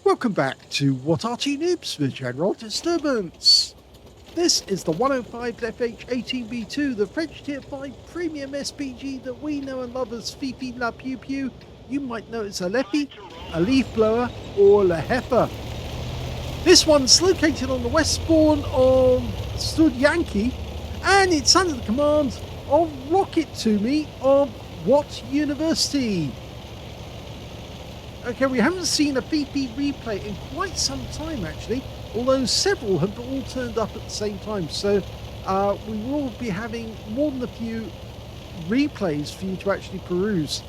Welcome back to What Arty Noobs for General Disturbance. This is the 105 leFH18B2, the French Tier 5 premium SPG that we know and love as Fifi La Pew Pew. You might know it's a leFhy, a leaf blower, or a heifer. This one's located on the west spawn of Studzianki, and it's under the command of rocket2me of What University. Okay, we haven't seen a BP replay in quite some time actually, although several have all turned up at the same time, so we will be having more than a few replays for you to actually peruse.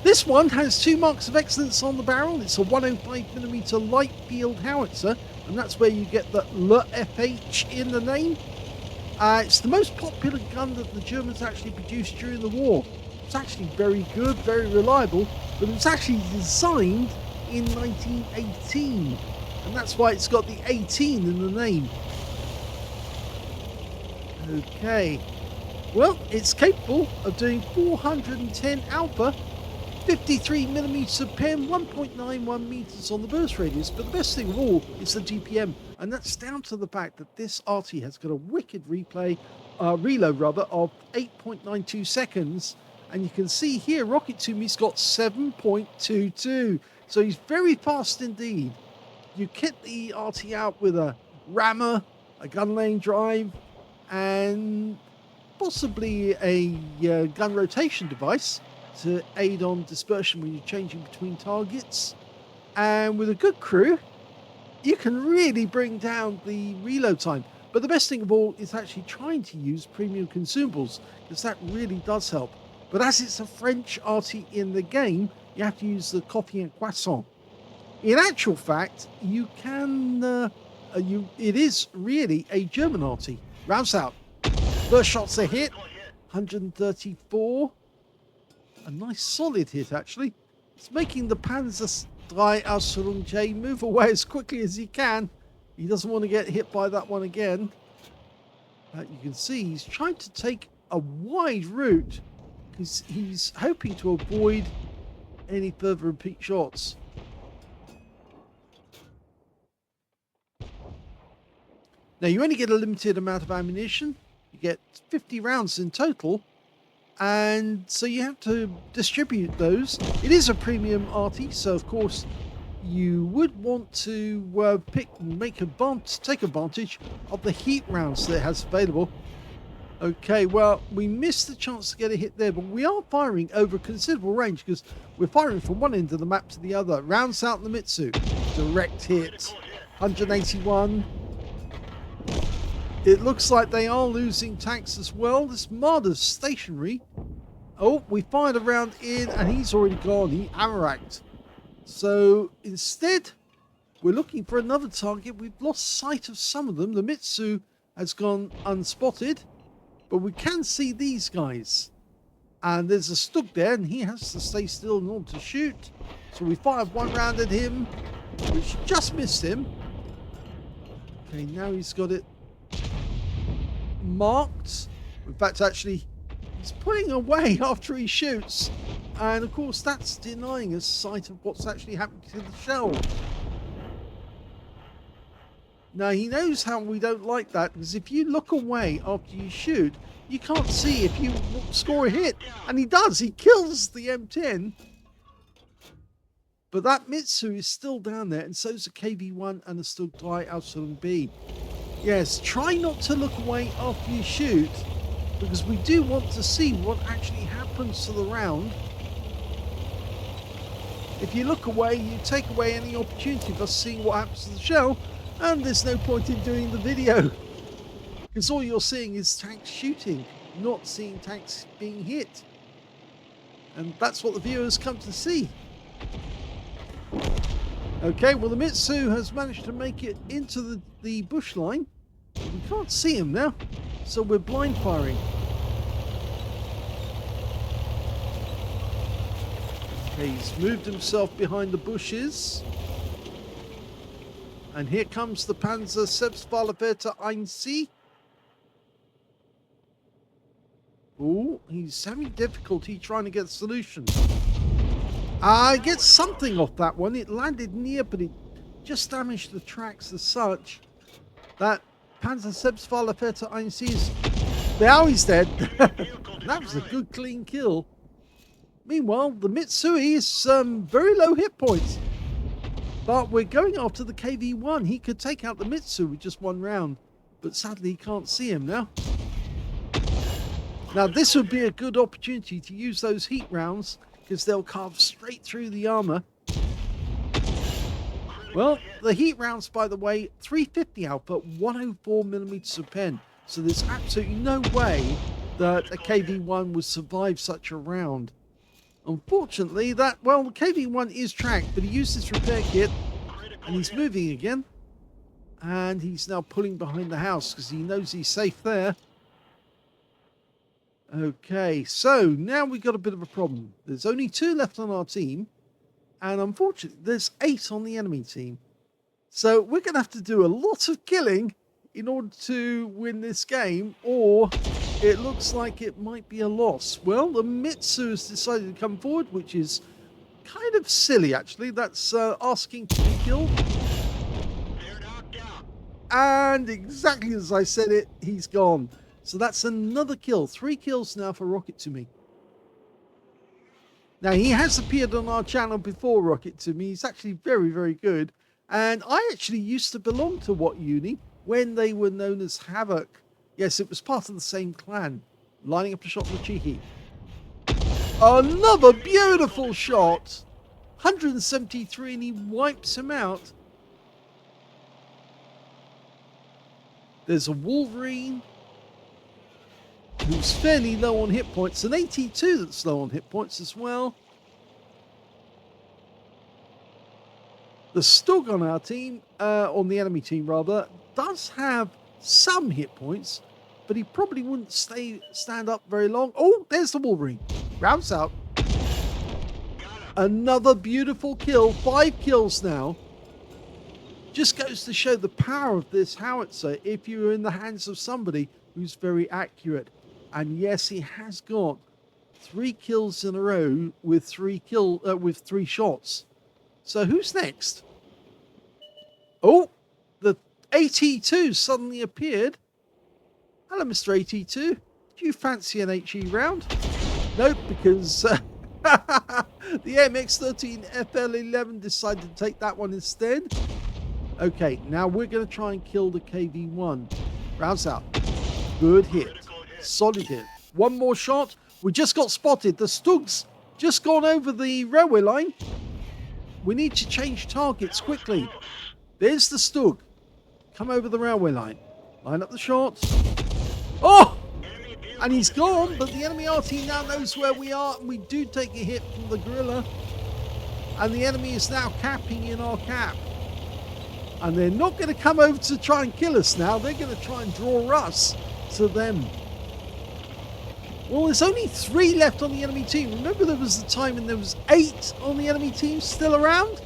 This one has 2 marks of excellence on the barrel. It's a 105mm light field howitzer, and that's where you get the leFH in the name. It's the most popular gun that the Germans actually produced during the war. It's actually very good, very reliable, but it was actually designed in 1918, and that's why it's got the 18 in the name. Okay, well, it's capable of doing 410 alpha, 53mm pen, 1.91 meters on the burst radius, but the best thing of all is the GPM, and that's down to the fact that this Arty has got a wicked reload of 8.92 seconds. And you can see here, rocket2me's got 7.22. So he's very fast indeed. You kit the Arty out with a rammer, a gun lane drive, and possibly a gun rotation device to aid on dispersion when you're changing between targets. And with a good crew, you can really bring down the reload time. But the best thing of all is actually trying to use premium consumables, because that really does help. But as it's a French Arty in the game, you have to use the coffee and croissant. In actual fact, you can, it is really a German Arty. Rounds out. First shot's a hit, 134. A nice solid hit, actually. It's making the Panzer III Aslains J move away as quickly as he can. He doesn't want to get hit by that one again. You can see he's trying to take a wide route, because he's hoping to avoid any further repeat shots. Now, you only get a limited amount of ammunition. You get 50 rounds in total, and so you have to distribute those. It is a premium Arty, so of course you would want to take advantage of the heat rounds that it has available. Okay, well, we missed the chance to get a hit there, but we are firing over considerable range, because we're firing from one end of the map to the other. Rounds out the Mitsu. Direct hit. 181. It looks like they are losing tanks as well. This Marder's stationary. Oh, we fired a round in, and he's already gone. He ammo-racked. So, instead, we're looking for another target. We've lost sight of some of them. The Mitsu has gone unspotted. But we can see these guys. And there's a Stug there, and he has to stay still in order to shoot. So we fired one round at him, which just missed him. Okay, now he's got it marked. In fact, actually, he's pulling away after he shoots. And of course, that's denying us sight of what's actually happening to the shell. Now, he knows how we don't like that, because if you look away after you shoot, you can't see if you score a hit. And he does. He kills the M10. But that Mitsu is still down there, and so is a KV-1 and a Studzianki Aslains B. Yes, try not to look away after you shoot, because we do want to see what actually happens to the round. If you look away, you take away any opportunity of us seeing what happens to the shell. And there's no point in doing the video, because all you're seeing is tanks shooting, not seeing tanks being hit. And that's what the viewers come to see. Okay, well, the Mitsu has managed to make it into the bush line. We can't see him now, so we're blind firing. Okay, he's moved himself behind the bushes. And here comes the Panzer Selbstfahrwerfer 1C. Oh, he's having difficulty trying to get a solution. Gets something off that one. It landed near, but it just damaged the tracks as such. That Panzer-Selbstfahrerfährte is... Now he's dead. That was a good clean kill. Meanwhile, the Mitsui is very low hit points. But we're going after the KV-1. He could take out the Mitsui with just one round. But sadly, he can't see him now. Now, this would be a good opportunity to use those heat rounds, because they'll carve straight through the armor. Well, the heat rounds, by the way, 350 output, 104 millimeters of pen. So there's absolutely no way that a KV-1 would survive such a round. Unfortunately, the KV-1 is tracked, but he used his repair kit, and he's moving again. And he's now pulling behind the house, because he knows he's safe there. Okay, so now we've got a bit of a problem. There's only 2 left on our team, and unfortunately, there's 8 on the enemy team. So we're going to have to do a lot of killing in order to win this game, or it looks like it might be a loss. Well, the Mitsu has decided to come forward, which is kind of silly, actually. That's asking to be killed. And exactly as I said it, he's gone. So that's another kill. 3 kills now for rocket2me. Now, he has appeared on our channel before, rocket2me. He's actually very, very good. And I actually used to belong to W-UNI when they were known as Havoc. Yes, it was part of the same clan. Lining up a shot on the cheeky. Another beautiful shot. 173, and he wipes him out. There's a Wolverine who's fairly low on hit points. An AT2 that's low on hit points as well. The Stug on our team, on the enemy team rather, does have some hit points, but he probably wouldn't stand up very long. Oh, there's the Wolverine. Rounds out. Another beautiful kill. 5 kills now. Just goes to show the power of this howitzer if you're in the hands of somebody who's very accurate. And yes, he has got 3 kills in a row with 3 shots. So who's next? Oh, the AT2 suddenly appeared. Hello, Mr. AT2. Do you fancy an HE round? Nope, because the MX13FL11 decided to take that one instead. Okay, now we're going to try and kill the KV-1. Rounds out. Good hit. Solid hit. One more shot. We just got spotted. The Stug's just gone over the railway line. We need to change targets quickly. There's the Stug. Come over the railway line. Line up the shots. Oh! And he's gone, but the enemy Arty now knows where we are, and we do take a hit from the gorilla. And the enemy is now capping in our cap. And they're not going to come over to try and kill us now. They're going to try and draw us to them. Well, there's only 3 left on the enemy team. Remember there was a time when there was 8 on the enemy team still around?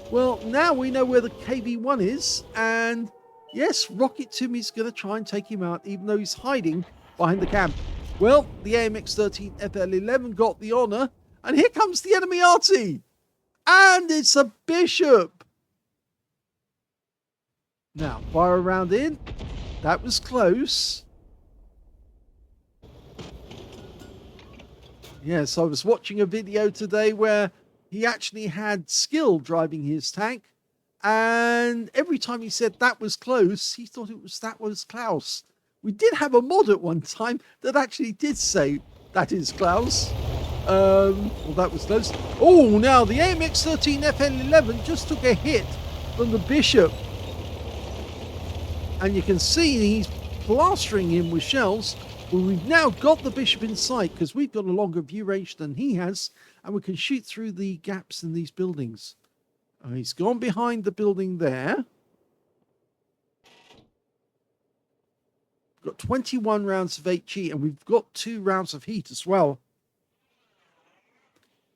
Well, now we know where the KV-1 is. And yes, rocket2me is going to try and take him out, even though he's hiding behind the camp. Well, the AMX-13FL11 got the honor. And here comes the enemy Arty. And it's a Bishop. Now, fire a round in. That was close. Yes, I was watching a video today where he actually had skill driving his tank. And every time he said that was close, he thought that was Klaus. We did have a mod at one time that actually did say that is Klaus. Well, that was close. Oh, now the AMX-13FL11 just took a hit from the Bishop. And you can see he's plastering him with shells. Well, we've now got the Bishop in sight because we've got a longer view range than he has, and we can shoot through the gaps in these buildings. He's gone behind the building there. We've got 21 rounds of HE, and we've got 2 rounds of heat as well.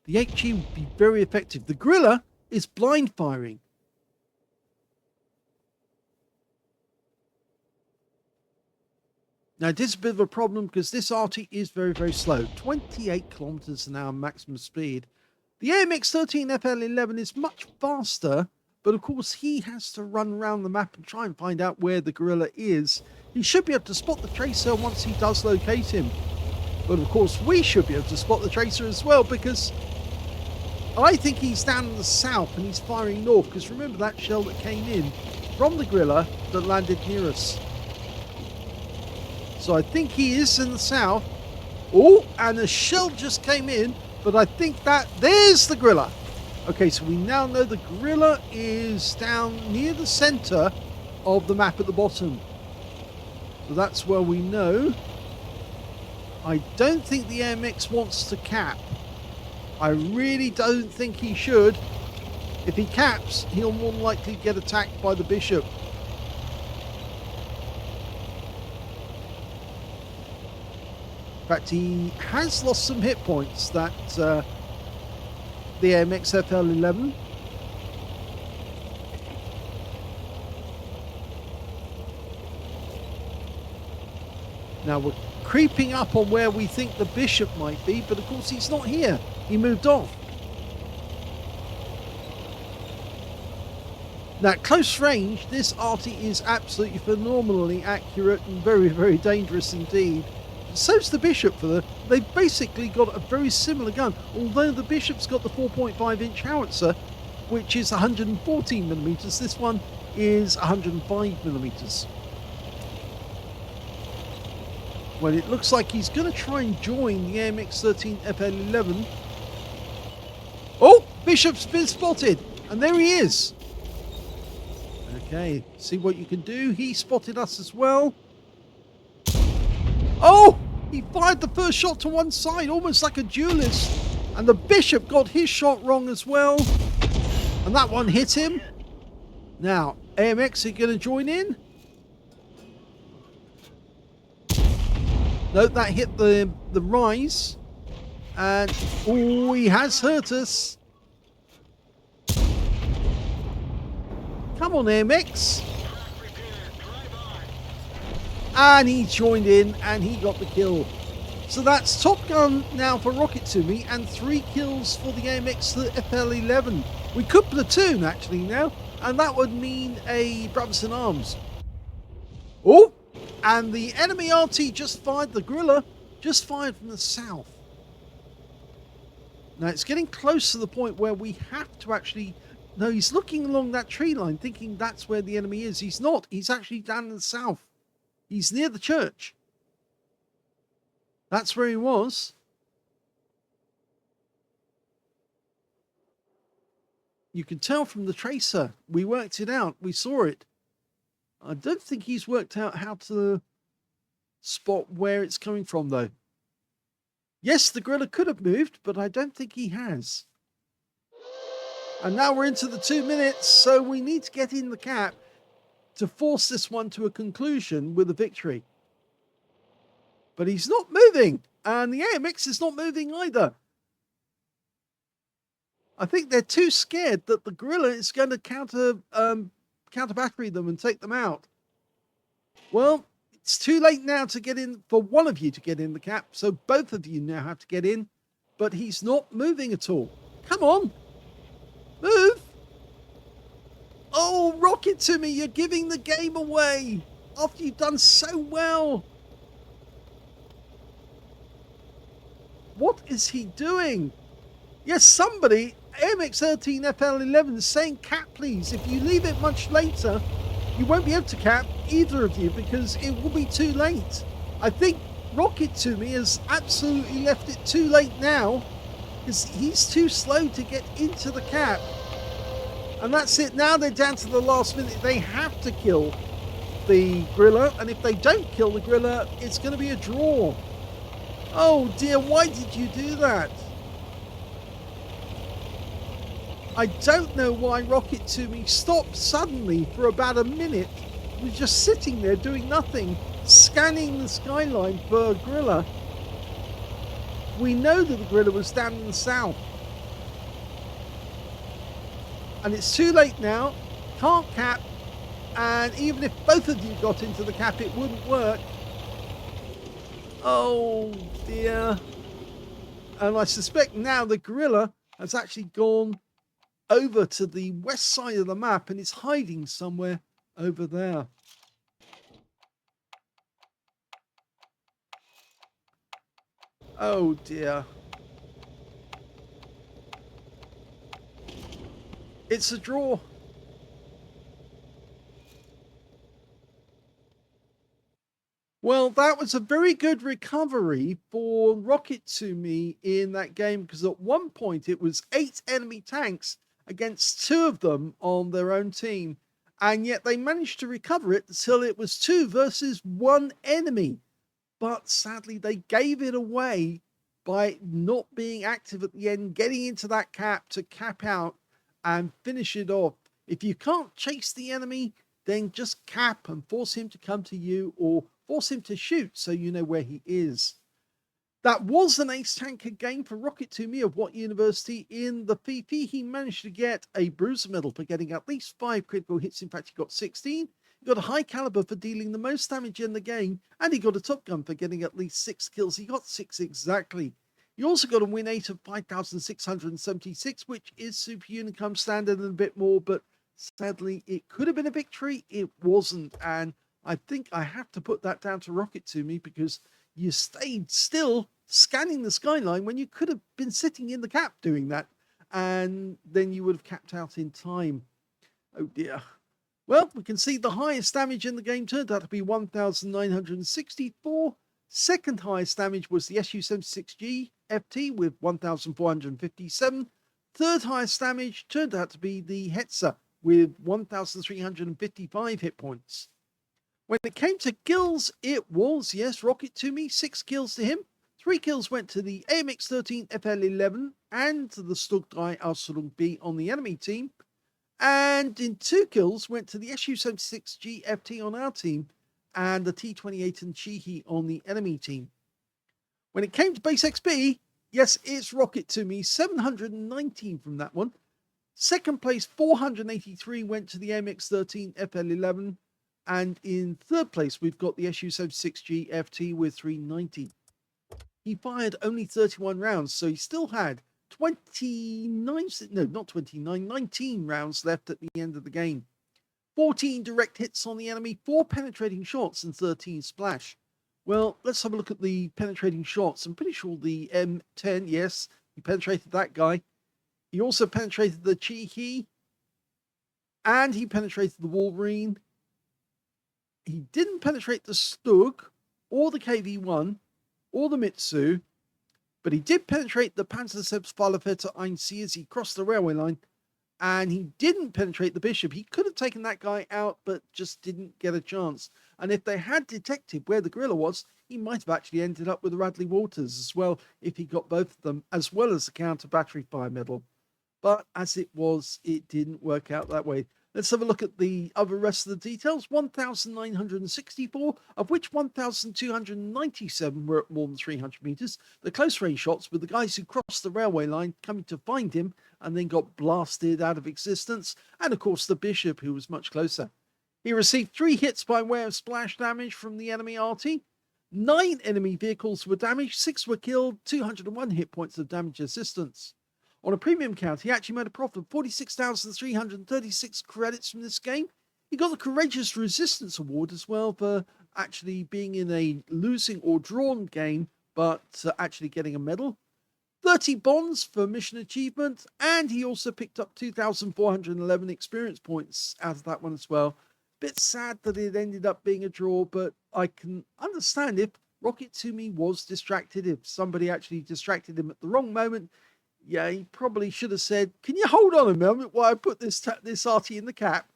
The HE would be very effective. The gorilla is blind firing. Now, it is a bit of a problem because this Arty is very, very slow. 28 kilometers an hour maximum speed. The AMX-13FL11 is much faster, But of course, he has to run around the map and try and find out where the gorilla is. He should be able to spot the tracer once he does locate him. But of course, we should be able to spot the tracer as well, because I think he's down in the south and he's firing north. Because remember that shell that came in from the gorilla that landed near us. So I think he is in the south. Oh, and a shell just came in, but I think that there's the gorilla. Okay, so we now know the gorilla is down near the center of the map at the bottom. So that's where we know. I don't think the AMX wants to cap. I really don't think he should. If he caps, he'll more than likely get attacked by the bishop. In fact, he has lost some hit points, that the AMX FL11. Now we're creeping up on where we think the bishop might be, but of course he's not here. He moved off. Now at close range, this Arty is absolutely phenomenally accurate and very, very dangerous indeed. So's the bishop for the... They've basically got a very similar gun, although the bishop's got the 4.5-inch howitzer, which is 114mm. This one is 105mm. Well, it looks like he's going to try and join the AMX-13 FL11. Oh, bishop's been spotted, and there he is. Okay, see what you can do. He spotted us as well. Oh, he fired the first shot to one side, almost like a duelist. And the bishop got his shot wrong as well. And that one hit him. Now, AMX are going to join in. No, that hit the rise. And, oh, he has hurt us. Come on, AMX. And he joined in and he got the kill. So that's top gun now for rocket2me and 3 kills for the AMX FL11. We could platoon actually now, and that would mean a brothers in arms. Oh, and the enemy RT just fired, the gorilla just fired from the south. Now it's getting close to the point where we have to actually... No, he's looking along that tree line thinking that's where the enemy is. He's not. He's actually down in the south. He's near the church. That's where he was. You can tell from the tracer. We worked it out. We saw it. I don't think he's worked out how to spot where it's coming from, though. Yes, the gorilla could have moved, but I don't think he has. And now we're into the 2 minutes, so we need to get in the cap to force this one to a conclusion with a victory. But he's not moving, and the AMX is not moving either. I think they're too scared that the gorilla is going to counter battery them and take them out. Well, it's too late now to get in, for one of you to get in the cap, so both of you now have to get in, but he's not moving at all. Come on, move. Oh, rocket2me, you're giving the game away after you've done so well. What is he doing? Yes, somebody, AMX13 FL11 is saying cap please. If you leave it much later, you won't be able to cap, either of you, because it will be too late. I think rocket2me has absolutely left it too late now, because he's too slow to get into the cap. And that's it. Now they're down to the last minute. They have to kill the gorilla. And if they don't kill the gorilla, it's going to be a draw. Oh dear, why did you do that? I don't know why rocket2me stopped suddenly for about a minute. He was just sitting there doing nothing, scanning the skyline for a gorilla. We know that the gorilla was down in the south. And it's too late now, can't cap, and even if both of you got into the cap, it wouldn't work. Oh dear. And I suspect now the gorilla has actually gone over to the west side of the map and is hiding somewhere over there. Oh dear. It's a draw. Well, that was a very good recovery for rocket2me in that game, because at one point it was 8 enemy tanks against 2 of them on their own team, and yet they managed to recover it until it was 2 versus 1 enemy. But sadly, they gave it away by not being active at the end, getting into that cap to cap out and finish it off. If you can't chase the enemy, then just cap and force him to come to you, or force him to shoot so you know where he is. That was an ace tanker game for rocket2me of What University. In the PP, he managed to get a bruiser medal for getting at least 5 critical hits. In fact, he got 16. He got a high caliber for dealing the most damage in the game, and he got a top gun for getting at least 6 kills. He got 6 exactly. He also got a win rate of 5,676, which is super unicum standard and a bit more, but sadly, it could have been a victory. It wasn't, and I think I have to put that down to rocket2me, because you stayed still scanning the skyline when you could have been sitting in the cap doing that, and then you would have capped out in time. Oh dear. Well, we can see the highest damage in the game turned out to be 1,964. Second highest damage was the Su-76G FT with 1,457. Third highest damage turned out to be the Hetzer with 1,355 hit points. When it came to kills, it was, yes, rocket2me, 6 kills to him. 3 kills went to the AMX13 FL11 and to the Studzianki Aslains B on the enemy team. And in 2 kills went to the Su-76G FT on our team and the T-28 and Chihi on the enemy team. When it came to base XP, yes, it's rocket2me, 719 from that one. Second place, 483 went to the AMX13 FL11. And in third place, we've got the Su-76G FT with 390. He fired only 31 rounds, so he still had 19 rounds left at the end of the game. 14 direct hits on the enemy, 4 penetrating shots, and 13 splash. Well, let's have a look at the penetrating shots. I'm pretty sure the M10, yes, he penetrated that guy. He also penetrated the Chihi, and he penetrated the Wolverine. He didn't penetrate the Stug, or the KV-1, or the Mitsu, but he did penetrate the Panzerseps-Falafetta 1C as he crossed the railway line, and he didn't penetrate the Bishop. He could have taken that guy out, but just didn't get a chance. And if they had detected where the gorilla was, he might have actually ended up with the Radley Walters as well, if he got both of them, as well as the counter battery fire medal. But as it was, it didn't work out that way. Let's have a look at the other rest of the details. 1,964, of which 1,297 were at more than 300 meters. The close range shots were the guys who crossed the railway line coming to find him and then got blasted out of existence. And of course, the Bishop, who was much closer. He received 3 hits by way of splash damage from the enemy Arty. 9 enemy vehicles were damaged, 6 were killed, 201 hit points of damage assistance. On a premium count, he actually made a profit of 46,336 credits from this game. He got the Courageous Resistance Award as well for actually being in a losing or drawn game, but actually getting a medal. 30 bonds for mission achievement, and he also picked up 2,411 experience points out of that one as well. Bit sad that it ended up being a draw, but I can understand if rocket2me was distracted, if somebody actually distracted him at the wrong moment. Yeah, he probably should have said, "Can you hold on a moment while I put this Arty in the cap?"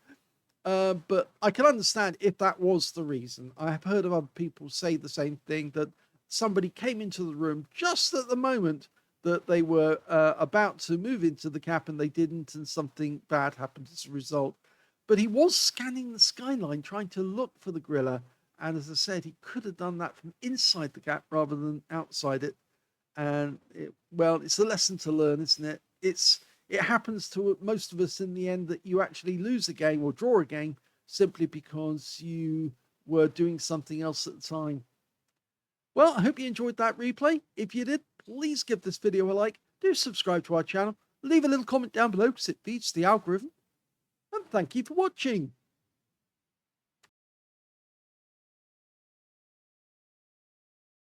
But I can understand if that was the reason. I have heard of other people say the same thing, that somebody came into the room just at the moment that they were about to move into the cap and they didn't, and something bad happened as a result. But he was scanning the skyline trying to look for the gorilla, and as I said, he could have done that from inside the cap rather than outside it. And it's a lesson to learn, isn't it? It happens to most of us in the end, that you actually lose a game or draw a game simply because you were doing something else at the time. Well, I hope you enjoyed that replay. If you did, please give this video a like. Do subscribe to our channel. leave a little comment down below because it feeds the algorithm. And thank you for watching.